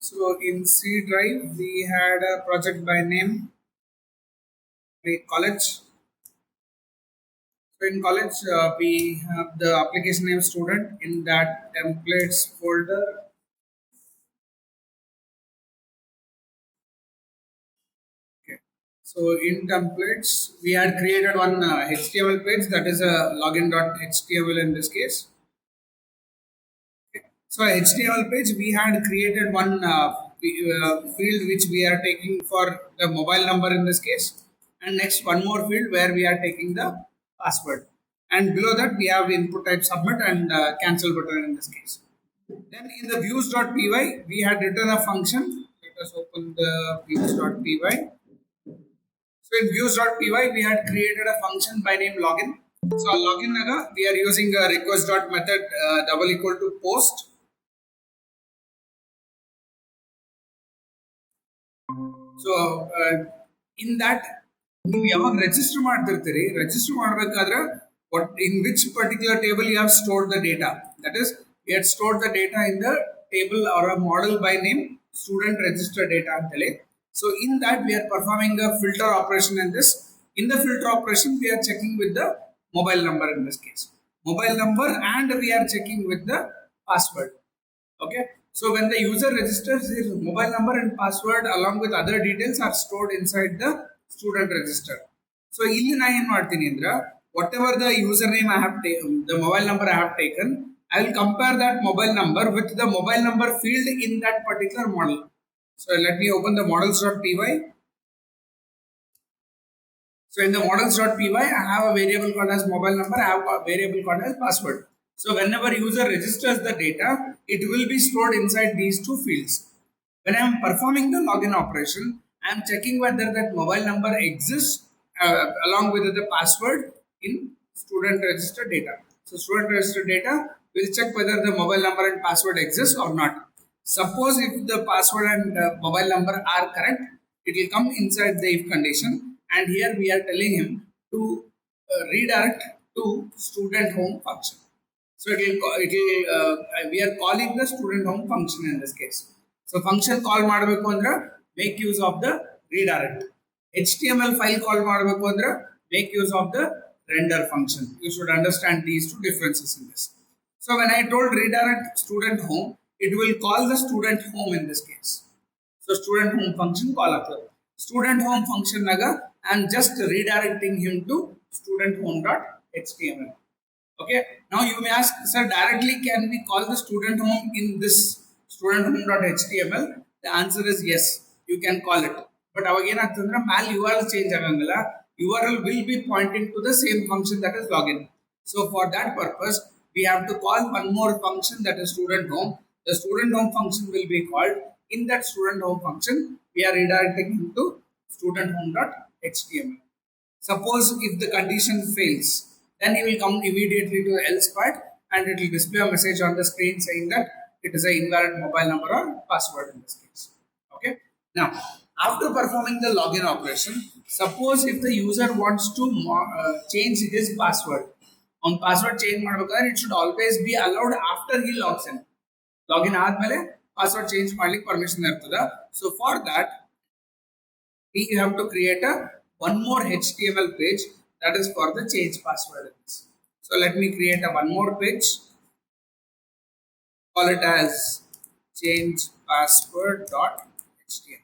So in C drive, we had a project by name college. So in college, we have the application name student. In that templates folder, okay. So in templates, we had created one HTML page, that is a login.html in this case. So HTML page, we had created one field which we are taking for the mobile number in this case, and next one more field where we are taking the password. And below that we have input type submit and cancel button in this case. Then in the views.py, we had written a function. Let us open the views.py. So in views.py, we had created a function by name login. So login naga, we are using a request.method double equal to post. So in that ನೀವು ಯಾವಾಗ register ಮಾಡ್ತಿರ್ತೀರಿ register ಮಾಡಬೇಕಾದ್ರೆ what in which particular table you have stored the data, that is we had stored the data in the table or a model by name student register data antale. So in that we are performing a filter operation in the filter operation we are checking with the mobile number in this case, mobile number, and we are checking with the password. Okay, so when the user registers, his mobile number and password along with other details are stored inside the student register. So ಇಲ್ಲಿ ನಾ ಏನು ಮಾಡ್ತೀನಿ ಅಂದ್ರೆ whatever the username I have taken, the mobile number I have taken, I will compare that mobile number with the mobile number field in that particular model. So let me open the models.py. So in the models.py, I have a variable called as mobile number, I have a variable called as password. So whenever user registers the data, it will be stored inside these two fields. When I am performing the login operation, I am checking whether that mobile number exists along with the password in student register data. So student register data will check whether the mobile number and password exists or not. Suppose if the password and mobile number are correct, it will come inside the if condition, and here we are telling him to redirect to student home function. So we are calling the student home function in this case. So function call ಮಾಡಬೇಕು ಅಂದ್ರೆ make use of the redirect. HTML file call ಮಾಡಬೇಕು ಅಂದ್ರೆ make use of the render function. You should understand these two differences in this. So when I told redirect student home, it will call the student home in this case. So student home function call ಆಗ್ತದೆ. Student home function naga I am just redirecting him to student home.html. Okay, now you may ask, sir, directly can we call the student home in this student home.html? The answer is yes, you can call it. But again, mal URL change agangala, URL will be pointing to the same function, that is login. So for that purpose, we have to call one more function, that is student home. The student home function will be called. In that student home function, we are redirecting him to student home.html. Suppose if the condition fails, then he will come immediately to the else part and it will display a message on the screen saying that it is an invalid mobile number or password in this case. Okay. Now, after performing the login operation, suppose if the user wants to change his password, on password change ಮಾಡಬೇಕಾದ್ರೆ it should always be allowed after he logs in. Login ಆದ್ಮೇಲೆ password change ಮಾಡ್ಲಿಕ್ಕೆ permission ಇರ್ತದ. So for that, we have to create a one more HTML page, that is for the change password. So let me create a one more page, call it as change password.html.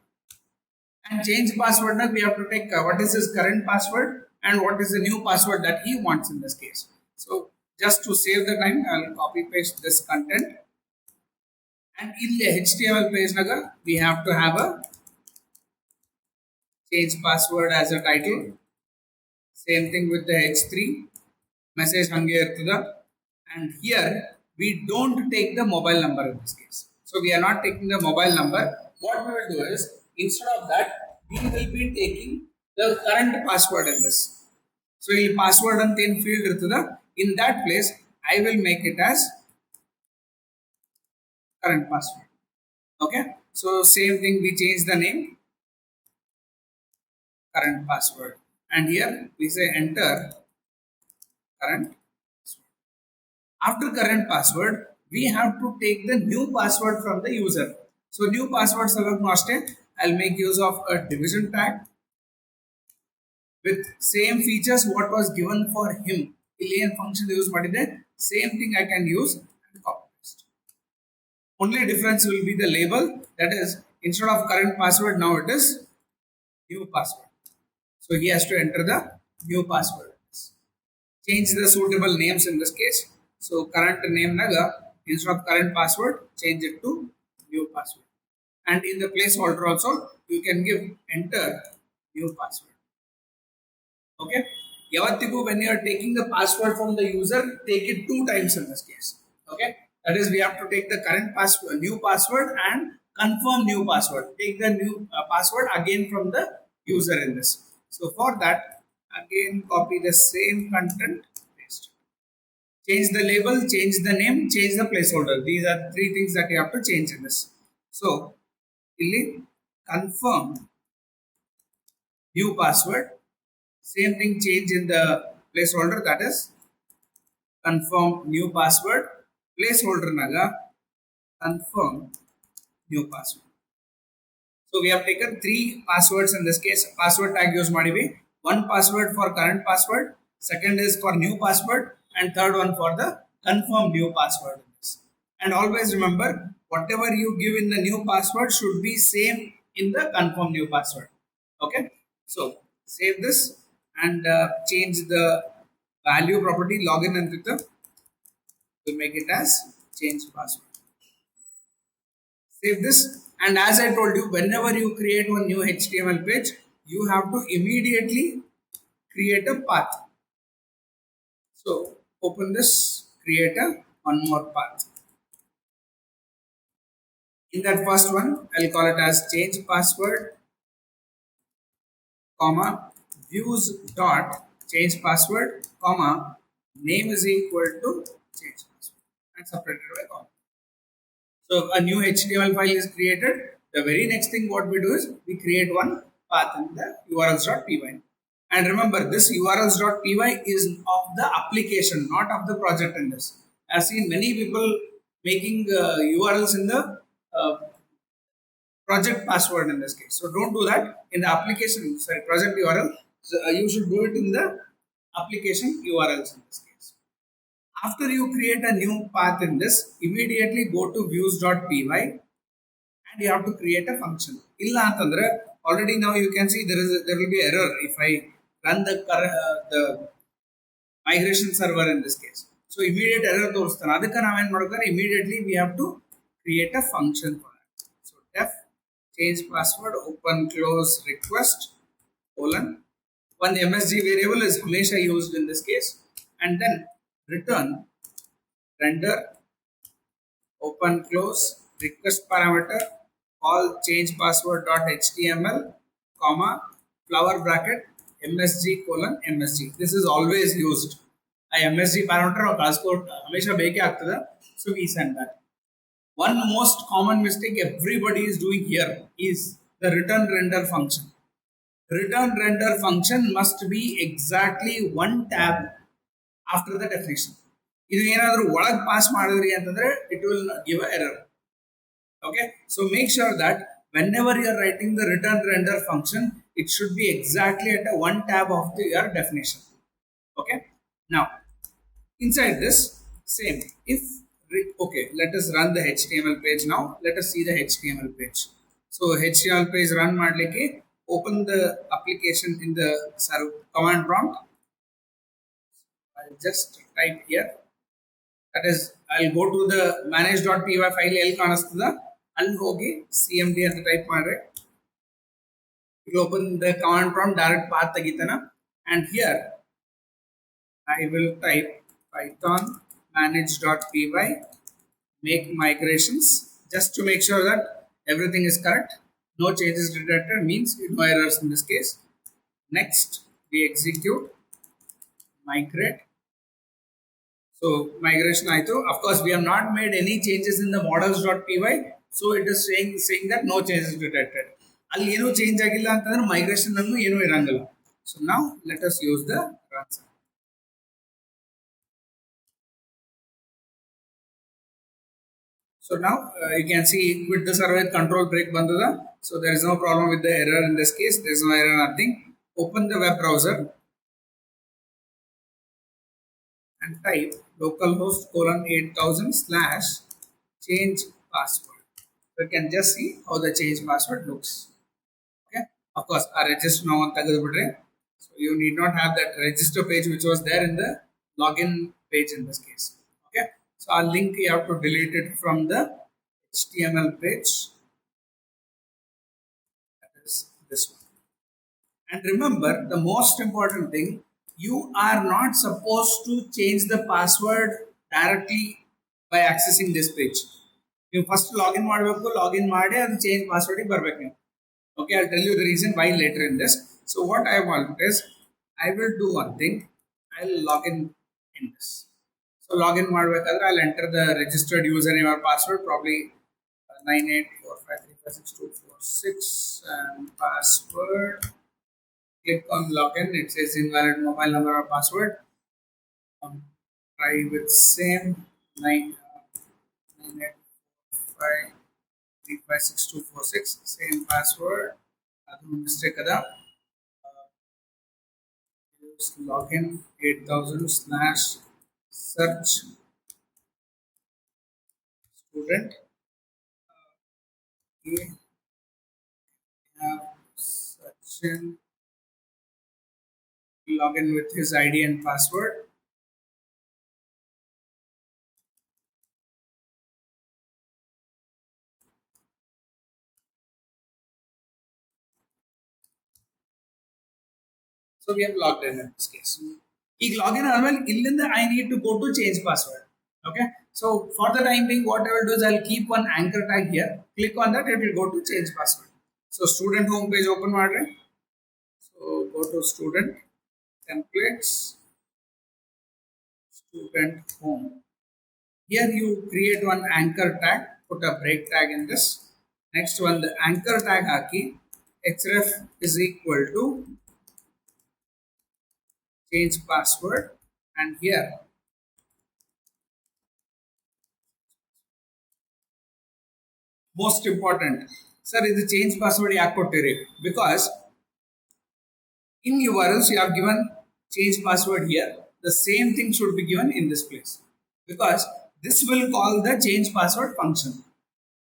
And change password now we have to take what is his current password and what is the new password that he wants in this case. So just to save the time, I will copy paste this content, and in the HTML page naga we have to have a change password as a title. Same thing with the H3 message hange irthuda, and here we don't take the mobile number in this case. So we are not taking the mobile number. What we will do is, instead of that, we will be taking the current password in this. So in password and then field irthuda, in that place I will make it as current password. Okay, so same thing, we change the name current password, and here we say enter current password. After current password, we have to take the new password from the user. So new password salaknu ಅಷ್ಟೇ. I'll make use of a division tag with same features what was given for him. ಇಲ್ಲಿ ಏನು function use ಮಾಡಿದೆ same thing I can use and copy paste. Only difference will be the label, that is instead of current password now it is new password. So he has to enter the new password. Change the suitable names in this case. So current name naga instead of current password change it to new password. And in the placeholder also you can give enter new password. Okay. Yavattigu, when you are taking the password from the user, take it two times in this case. Okay. That is, we have to take the current password, new password, and confirm new password. Take the new password again from the user in this. So for that, again copy the same content, paste. Change the label, change the name, change the placeholder. These are three things that you have to change in this. So, ಇಲ್ಲಿ confirm new password. Same thing change in the placeholder, that is confirm new password. Placeholder naga confirm new password. So we have taken three passwords in this case. Password tag use ಮಾಡಿವಿ. One password for current password, second is for new password, and third one for the confirm new password. And always remember, whatever you give in the new password should be same in the confirm new password. Okay, so save this and change the value property login and with the, we'll make it as change password. Save this, and as I told you, whenever you create one new HTML page, you have to immediately create a path. So open this, create a one more path. In that first one, I'll call it as change password, comma, views dot change password, comma, name is equal to change password, and separated by comma. So a new HTML file is created. The very next thing what we do is we create one path in the urls.py. And remember, this urls.py is of the application, not of the project in this. I've seen many people making URLs in the project password in this case. So don't do that in the application, sorry, project URL. So you should do it in the application URLs in this case. After you create a new path in this, immediately go to views.py and you have to create a function. Illa antandre, already now you can see there will be error if I run the migration server in this case. So immediate error ತೋರಿಸ್ತಾನೆ. ಅದಕ್ಕೆ ನಾವೇನು ಮಾಡ್ಬೇಕಾದ್ರೆ immediately we have to create a function for that. So def change password open close request colon, one msg variable is hamesha used in this case, and then return render open close request parameter call change password dot html comma flower bracket msg colon msg. This is always used. I msg parameter or transport hamesha beke aagtade, so we send that. One most common mistake everybody is doing here is the return render function. Return render function must be exactly one tab after the definition. ಇದು ಏನಾದರೂ ಒಳಗೆ pass ಮಾಡಿದ್ರಿ ಅಂತಂದ್ರೆ it will give an error. Okay, so make sure that whenever you are writing the return render function, it should be exactly at a one tab of your definition. Okay, now inside this same, if okay, let us run the HTML page now. Let us see the HTML page. So HTML page run madlike, open the application in the command prompt. I'll just type here, that is I'll go to the manage.py file ಎಲ್ಲಿ ಕಾಣಿಸ್ತದ ಅಲ್ಲಿ ಹೋಗಿ cmd ಅಂತ type ಮಾಡ್ರೆ it will open the command prompt, direct path ತೆಗಿತಾನ, and here I will type python manage.py make migrations just to make sure that everything is correct. No changes detected means no errors in this case. Next we execute migrate. So migration aito. Of course we have not made any changes in the models.py, so it is saying that no changes detected. ಅಲ್ಲಿ ಏನು change ಆಗಿಲ್ಲ ಅಂತಂದ್ರೆ migration ಅನ್ನು ಏನು ಇರಂಗಿಲ್ಲ. So now let us use the run. So now you can see quit the server control break bandada. So there is no problem with the error in this case. There is no error, nothing. Open the web browser and type localhost colon 8000 slash change password. You can just see how the change password looks. Okay. Of course, our register now on tagadu. So you need not have that register page which was there in the login page in this case. Okay. So our link you have to delete it from the HTML page. That is this one. And remember, the most important thing, you are not supposed to change the password directly by accessing this page. You first login ಮಾಡಬೇಕು login ಮಾಡಿ ಅದು change password ಗೆ ಬರ್ಬೇಕು ನೀವು. Okay, I'll tell you the reason why later in this. So what I want is, I will do one thing. I'll log in this. So login ಮಾಡಬೇಕಾದ್ರೆ I'll enter the registered username or password, probably 9845356246 and password. Click on login. It says invalid mobile number or password. Try with same 9845356246. Same password. ಅದು mistake ada. Use login 8000 slash search student. Okay. Search login with his ID and password. So we have logged in this case. ಈಗ login ಆದ್ಮೇಲೆ ಇಲ್ಲಿಂದ I need to go to change password. Okay, so for the time being, what I will do is I'll keep one anchor tag here. Click on that, it will go to change password. So student home page open ಮಾಡ್ರಿ. So go to student templates, student home. Here you create one anchor tag, put a break tag in this. Next one, the anchor tag haki href is equal to change password, and here most important, sir, is the change password ಯಾಕೆ ಕೊಟ್ಟಿರಿ? Because in URLs you have given change password here, the same thing should be given in this place, because this will call the change password function.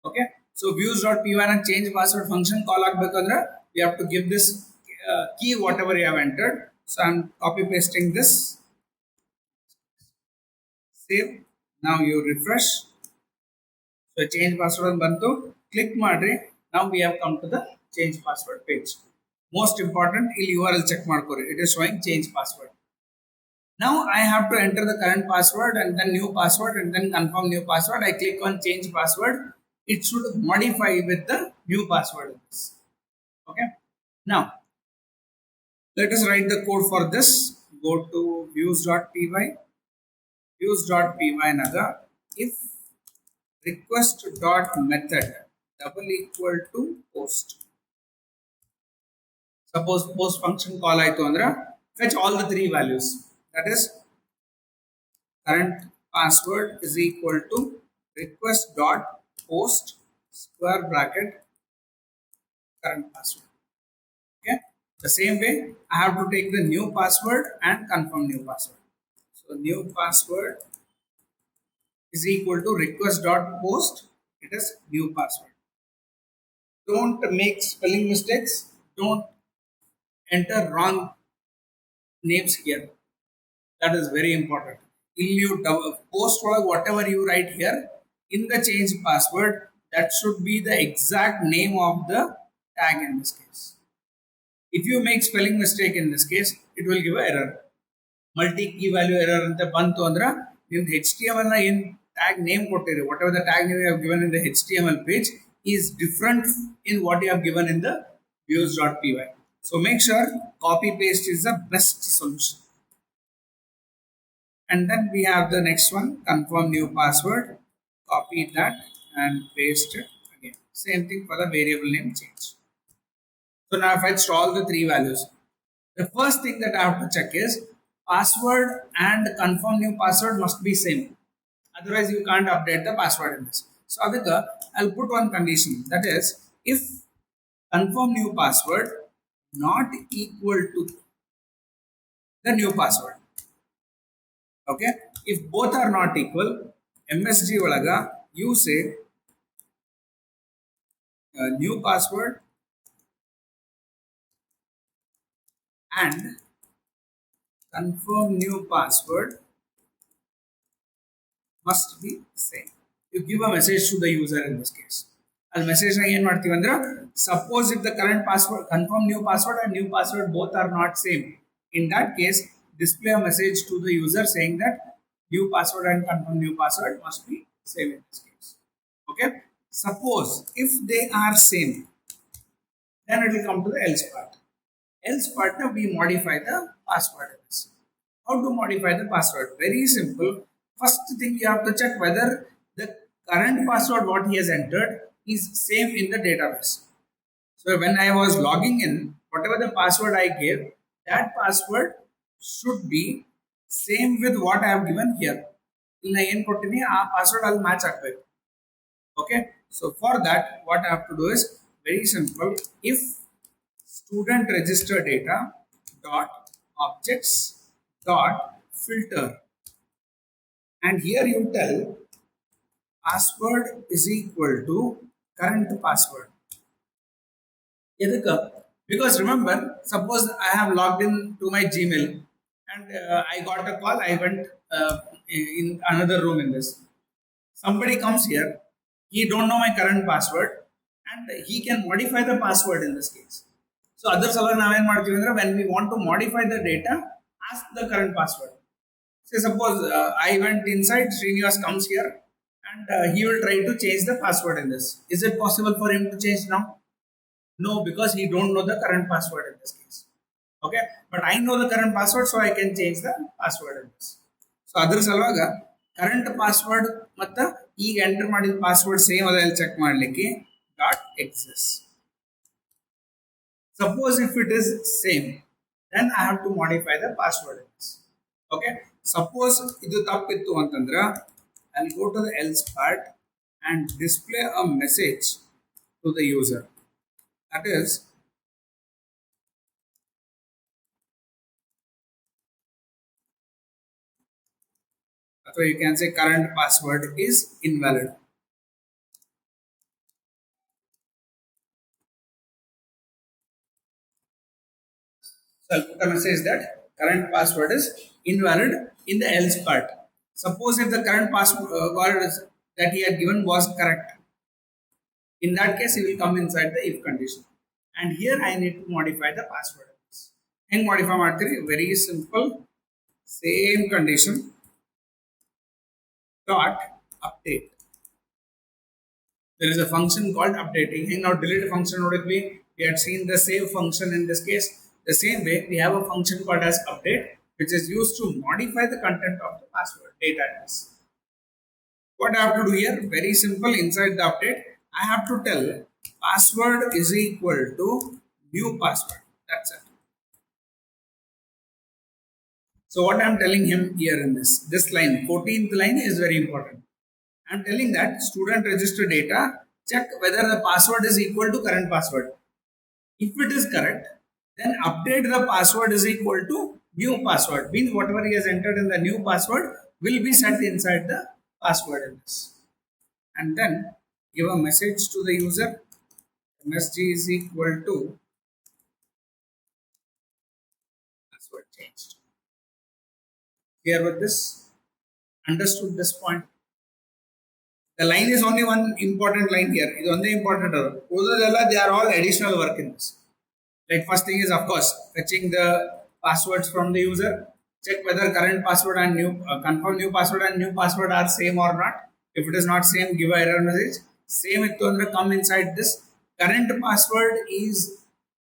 Okay, so views.py and change password function call ಆಗಬೇಕಂದ್ರೆ we have to give this key whatever you have entered. So I'm copy pasting this, save. Now you refresh. So change password bantu, click madri. Now we have come to the change password page. Most important, ಇಲ್ಲಿ URL check ಮಾಡ್ಕೊರಿ. It is showing change password. Now I have to enter the current password and then new password and then confirm new password. I click on change password. It should modify with the new password. Okay. Now let us write the code for this. Go to views.py. Views.py naga if request dot method double equal to post. Suppose post function call ಆಯ್ತು ಅಂದ್ರೆ fetch all the three values. That is current password is equal to request dot post square bracket current password. Okay. The same way I have to take the new password and confirm new password. So new password is equal to request dot post. It is new password. Don't make spelling mistakes. Don't enter wrong names here. That is very important. In you post whatever you write here in the change password, that should be the exact name of the tag in this case. If you make spelling mistake in this case, it will give an error. Multi key value error anta bantu andra in HTML na in tag name kottiri, whatever the tag name you have given in the HTML page is different in what you have given in the views.py. So make sure copy paste is the best solution. And then we have the next one, confirm new password. Copy that and paste it again. Same thing for the variable name change. So now I've fetched all the three values. The first thing that I have to check is password and confirm new password must be same. Otherwise, you can't update the password in this. So Adhika, I'll put one condition, that is if confirm new password not equal to the new password. Okay, if both are not equal, MSG ಒಳಗ you say new password and confirm new password must be same. You give a message to the user in this case. Al message na ಏನು ಮಾಡ್ತೀವಿ ಅಂದ್ರೆ suppose if the current password confirm new password and new password both are not same, in that case display a message to the user saying that new password and confirm new password must be same in this case. Okay, suppose if they are same, then it will come to the else part. Else part now we modify the password. How to modify the password? Very simple. First thing you have to check whether the current password what he has entered is same in the database. So when I was logging in, whatever the password I gave, that password should be same with what I have given here. In the input, password will match up with. Okay. So for that, what I have to do is very simple. If student register data dot objects dot filter, and here you tell password is equal to current password. Edukka? Because remember, suppose I have logged in to my Gmail and I got a call, I went in another room in this. Somebody comes here, he don't know my current password and he can modify the password in this case. So other salon when we want to modify the data, ask the current password. Say suppose I went inside, Srinivas comes here and he will try to change the password in this. Is it possible for him to change now? No, because he don't know the current password in this case. Okay, but I know the current password, so I can change the password in this. So ಅದರ ಸಲುವಾಗ current password ಮತ್ತು ಈಗ enter ಮಾಡಿದ password same ಅದ ಇಲ್ಲಿ check ಮಾಡಲಿಕ್ಕೆ dot exists. Suppose if it is same, then I have to modify the password in this. Okay, suppose ಇದು ತಪ್ಪಿತ್ತು ಅಂತಂದ್ರೆ I'll go to the else part and display a message to the user. That is, so you can say current password is invalid. So I'll put a message that current password is invalid in the else part. Suppose if the current password that he had given was correct, in that case he will come inside the if condition. And here I need to modify the password. Hang modify ಮಾಡ್ತೀರಿ? Very simple. Same condition dot update. There is a function called updating. Hang now delete function ನೋಡಿದ್ವಿ. We had seen the save function in this case. The same way we have a function called as update, which is used to modify the content of the password database. What I have to do here? Very simple. Inside the update, I have to tell password is equal to new password. That's it. So what I'm telling him here in this line, 14th line is very important. I'm telling that student register data, check whether the password is equal to current password. If it is correct, then update the password is equal to new password. Means whatever he has entered in the new password will be set inside the password in this. And then give a message to the user, msg is equal to password changed. Clear with this? Understood this point? The line is only one important line here. It's only important. They are all additional work in this. Like first thing is of course fetching the passwords from the user. Check whether current password and new confirm new password and new password are same or not. If it is not same, give a error message. Same it will come inside this. Current password is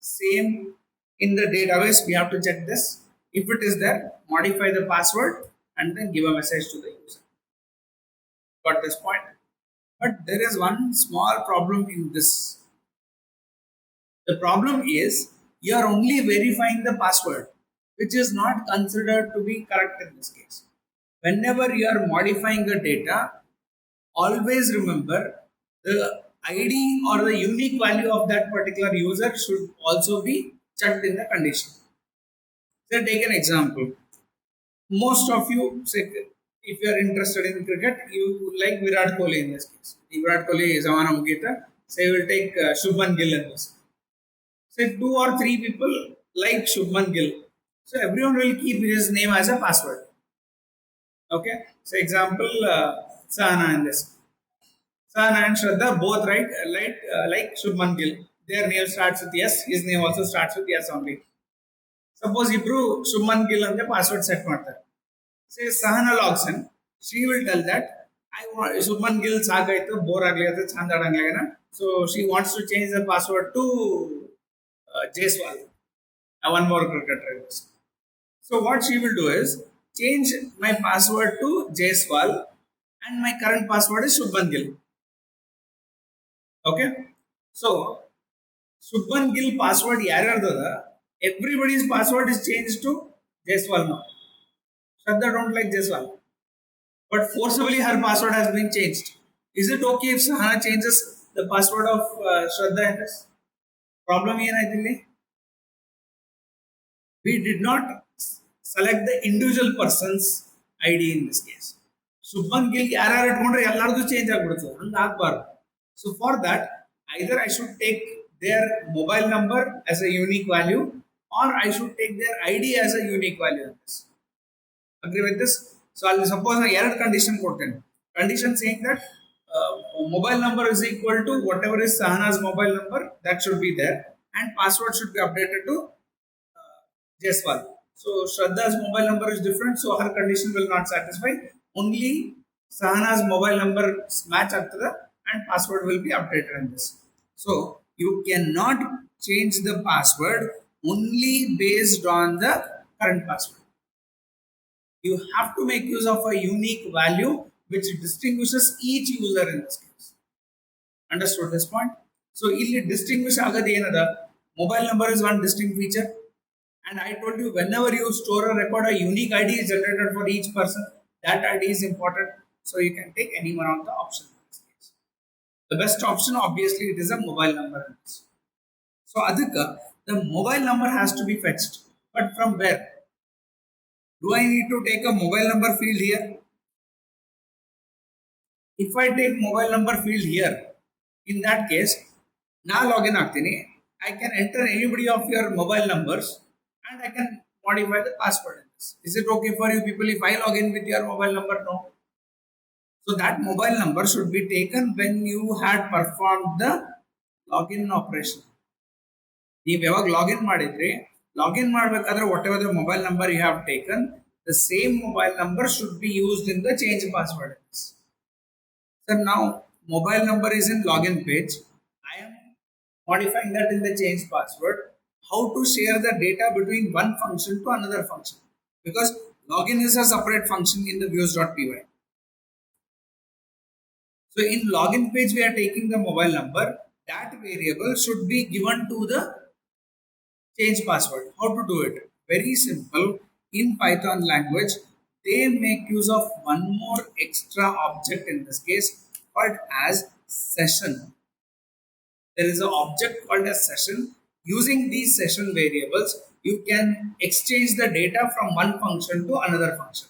same in the database. We have to check this. If it is there, modify the password and then give a message to the user. Got this point? But there is one small problem in this. The problem is you are only verifying the password, which is not considered to be correct in this case. Whenever you are modifying the data, always remember the ID or the unique value of that particular user should also be checked in the condition. So take an example. Most of you say if you are interested in cricket, you like Virat Kohli in this case. If Virat Kohli is Savana Mugita. Say you will take Shubman Gill in this. Say two or three people like Shubman Gill. So everyone will keep his name as a password. Okay. So example, Sahana in this. Sahana and Shraddha both like Shubman Gill. Their name starts with yes. His name also starts with yes only. Suppose Ibru Shubman Gill and the password set ಮಾಡ್ತಾರೆ. Say Sahana logs in. She will tell that I want Shubman Gill ಸಾಕಾಯ್ತು bore ಆಗ್ಲಿಕ್ಕೆ ಚಂದ ಆಡಂಗ್ಲಾಗನ. So she wants to change the password to Jaiswal. One more cricketer. So what she will do is change my password to Jaiswal and my current password is Shubman Gill. Okay. So Shubman Gill password ಯಾರ್ಯಾರ್ದದ everybody's password is changed to Jaiswal now. Shraddha don't like Jaiswal. But forcibly her password has been changed. Is it okay if Sahana changes the password of Shraddha in this? Problem ಏನಾಯ್ತಿಲ್ಲಿ? We did not select the individual person's ID in this case. Shubman Gill ಯಾರ್ಯಾರು ಇಟ್ಕೊಂಡ್ರೆ ಎಲ್ಲರದು change ಆಗ್ಬಿಡುತ್ತೆ ಹಂಗೆ ಆಗಬಾರ್ದು. So for that, either I should take their mobile number as a unique value or I should take their ID as a unique value in this. Agree with this? So I'll suppose I error condition ಕೊಡ್ತೇನೆ. Condition saying that mobile number is equal to whatever is Sahana's mobile number that should be there and password should be updated to Jaiswal. So Shraddha's mobile number is different, so her condition will not satisfy. Only Sahana's mobile number match ಆಗ್ತದೆ and password will be updated in this. So you cannot change the password only based on the current password. You have to make use of a unique value which distinguishes each user in this case. Understood this point? So ಇಲ್ಲಿ distinguish ಆಗದ ಏನದ mobile number is one distinct feature. And I told you, whenever you store a record, a unique ID is generated for each person. That ID is important. So you can take any one of the options in this case. The best option, obviously, it is a mobile number. So Adhika, the mobile number has to be fetched. But from where? Do I need to take a mobile number field here? If I take mobile number field here, in that case, now login ಆಗ್ತೀನಿ, I can enter anybody of your mobile numbers and I can modify the password in this. Is it okay for you people if I log in with your mobile number? No. So that mobile number should be taken when you had performed the login operation. ನೀವು ಯಾವಾಗ login ಮಾಡಿದ್ರಿ login ಮಾಡಬೇಕಾದ್ರೆ whatever the mobile number you have taken the same mobile number should be used in the change password. Sir, now mobile number is in login page. I am modifying that in the change password. How to share the data between one function to another function? Because login is a separate function in the views.py. So in login page, we are taking the mobile number. That variable should be given to the change password. How to do it? Very simple. In Python language, they make use of one more extra object in this case called as session. There is an object called as session. Using these session variables, you can exchange the data from one function to another function.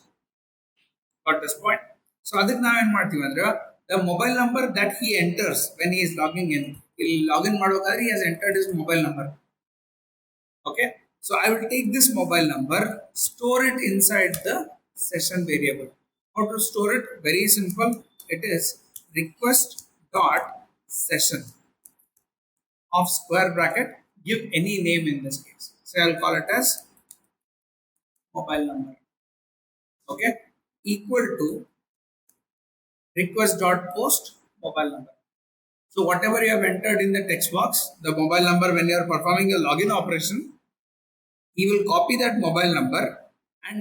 Got this point? So ಅದಕ್ಕೆ ನಾವೇನು ಮಾಡ್ತೀವಿ ಅಂದ್ರೆ the mobile number that he enters when he is logging in, ಇಲ್ಲಿ login ಮಾಡಬೇಕಾದ್ರೆ he has entered his mobile number. Okay, so I will take this mobile number, store it inside the session variable. How to store it? Very simple. It is request dot session of square bracket. Give any name in this case. So I'll call it as mobile number. Okay, equal to request dot post mobile number. So whatever you have entered in the text box, the mobile number when you are performing a login operation, he will copy that mobile number and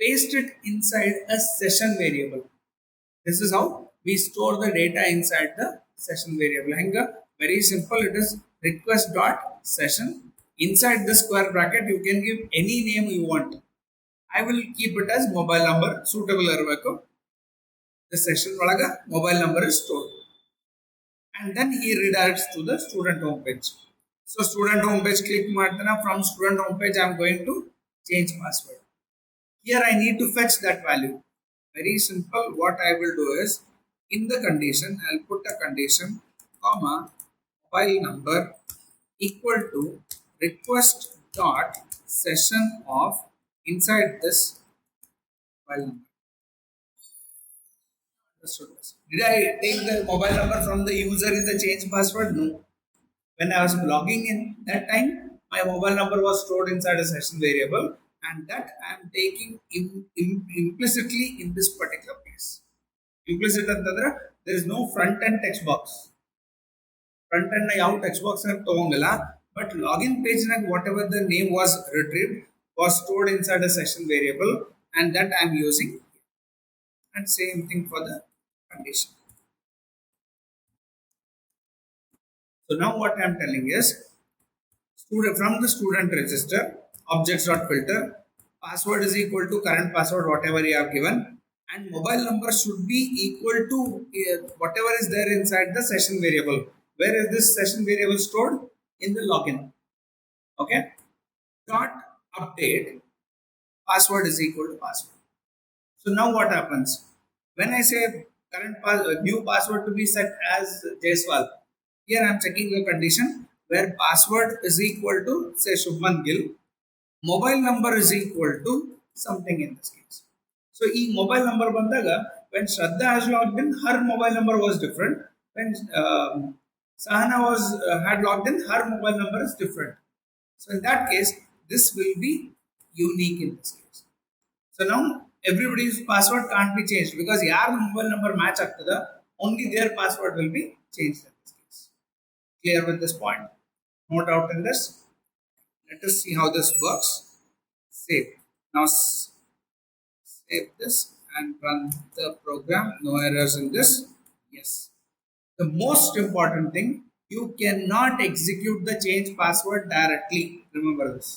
paste it inside a session variable. This is how we store the data inside the session variable. Hanga, very simple. It is request dot session. Inside the square bracket, you can give any name you want. I will keep it as mobile number suitable irಬೇಕು. The session ಒಳಗ mobile number is stored. and then he redirects to the student home page. So student home page click ಮಾಡ್ತಾನೆ. From student home page I am going to change password. Here I need to fetch that value. Very simple. What I will do is in the condition I'll put a condition comma mobile number equal to request dot session of inside this mobile number. Understood this. Did I take the mobile number from the user in the change password? No. When I was logging in that time, my mobile number was stored inside a session variable, and that I am taking implicitly in this particular case. Implicit ಅಂತಂದ್ರೆ there is no front end text box. Front end ಯಾವ text box ಅಂತ ತಗೊಂಗಿಲ್ಲ, but login page ನಾಗ whatever the name was retrieved was stored inside a session variable, and that I am using. And same thing for the condition. So now what I am telling is student from the student register objects dot filter password is equal to current password whatever you have given, and mobile number should be equal to whatever is there inside the session variable. Where is this session variable stored? In the login. Okay. Dot update password is equal to password. So now what happens when I say new password to be set as Jaiswal? Here I am checking the condition where password is equal to say Shubman Gill, mobile number is equal to something in this case. So e mobile number bandaga when Shraddha has logged in, her mobile number was different. When Sahana was had logged in, her mobile number is different. So in that case, this will be unique in this case. So now everybody's password can't be changed because yaar mobile number match ಆಗ್ತದ, only their password will be changed in this case. Clear with this point? No doubt in this. Let us see how this works. Save. Now save this and run the program. No errors in this. Yes. The most important thing, you cannot execute the change password directly. Remember this.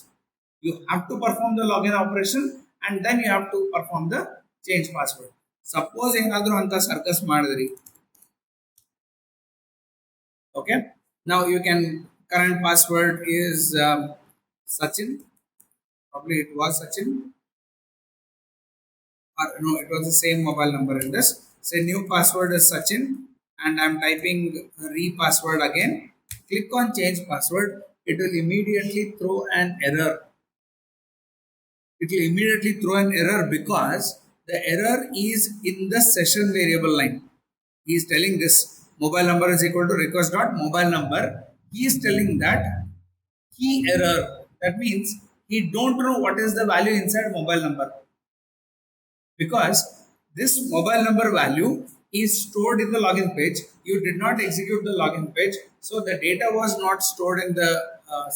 You have to perform the login operation and then you have to perform the change password. Suppose ಏನಾದರೂ ಅಂತ circus ಮಾಡಿದ್ರಿ, okay, now you can current password is Sachin, probably it was Sachin, or no, it was the same mobile number in this. Say new password is Sachin and I'm typing re password again. Click on change password. It will immediately throw an error. It will immediately throw an error because the error is in the session variable line. He is telling this mobile number is equal to request dot mobile number. He is telling that key error. That means he don't know what is the value inside mobile number, because this mobile number value is stored in the login page. You did not execute the login page, so the data was not stored in the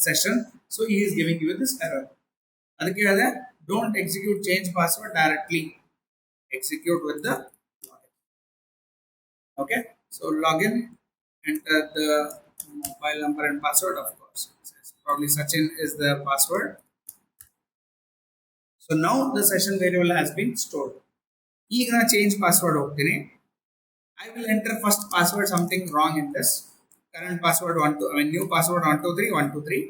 session. So he is giving you this error. ಅದಕ್ಕೆ ಹೇಳಿದೆ, don't execute change password directly. Execute with the login. Okay. So login, enter the mobile number and password. Of course, probably Sachin is the password. So now the session variable has been stored. ಈಗ ನಾನು change password ಹೋಗ್ತೀನಿ. I will enter first password something wrong in this. Current password new password 123 123.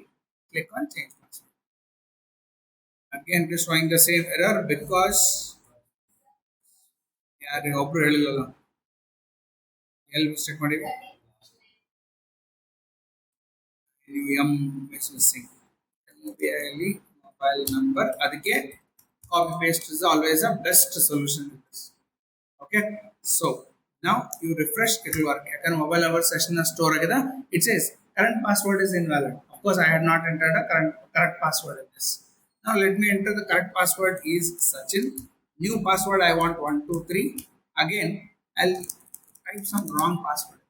Click on change password. Again it is showing the same error because ಯಾರು ಒಬ್ರು ಹೇಳಿಲ್ಲಲ್ಲ, ಎಲ್ಲಿ mistake ಮಾಡಿವಿ, M is missing, mobile number, ಅದಕ್ಕೆ copy paste is always a best solution in this. Okay, so now you refresh, it will work. ಯಾಕಂದ್ರೆ mobile number session store agida, it says current password is invalid. Of course I had not entered a correct password in this. Now let me enter the correct password is Sachin. New password I want 123. Again I'll type some wrong password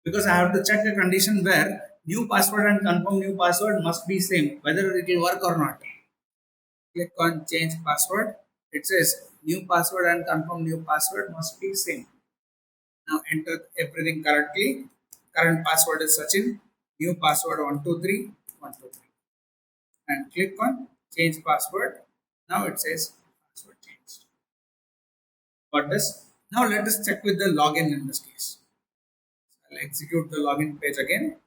because I have to check a condition where new password and confirm new password must be same, whether it will work or not. Click on change password. It says new password and confirm new password must be same. Now enter everything correctly. Current password is Sachin. New password 123 123. And click on change password. Now it says password changed. Got this? Now let us check with the login in this case. So I'll execute the login page again.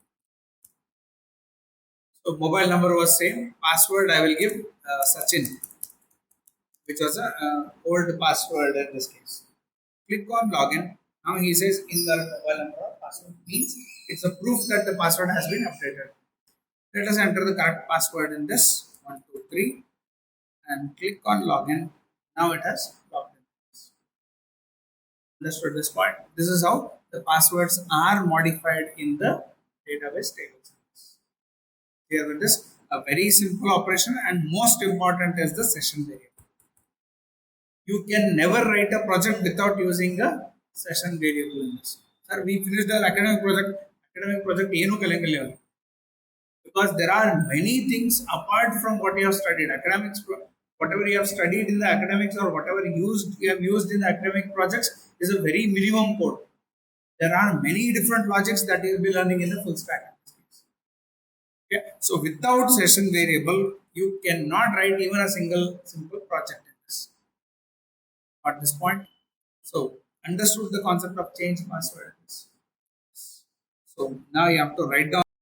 So mobile number was same. Password I will give Sachin, which was a old password in this case. Click on login. Now he says invalid mobile number or password means it's a proof that the password has been updated. Let us enter the correct password in this 123 and click on login. Now it has logged in. Understood this point? This is how the passwords are modified in the database tables. Here it is a very simple operation, and most important is the session variable. You can never write a project without using a session variable in this. Sir, we finished the academic project. Academic project ಏನು ಕಲಿಯಂಗಿಲ್ಲ ಇವಾಗ. Because there are many things apart from what you have studied. Academics, whatever you have studied in the academics or whatever you have used in the academic projects is a very minimum code. There are many different logics that you will be learning in the full stack. Okay. So without session variable, you cannot write even a single simple project in this. At this point, so understood the concept of change password. So now you have to write down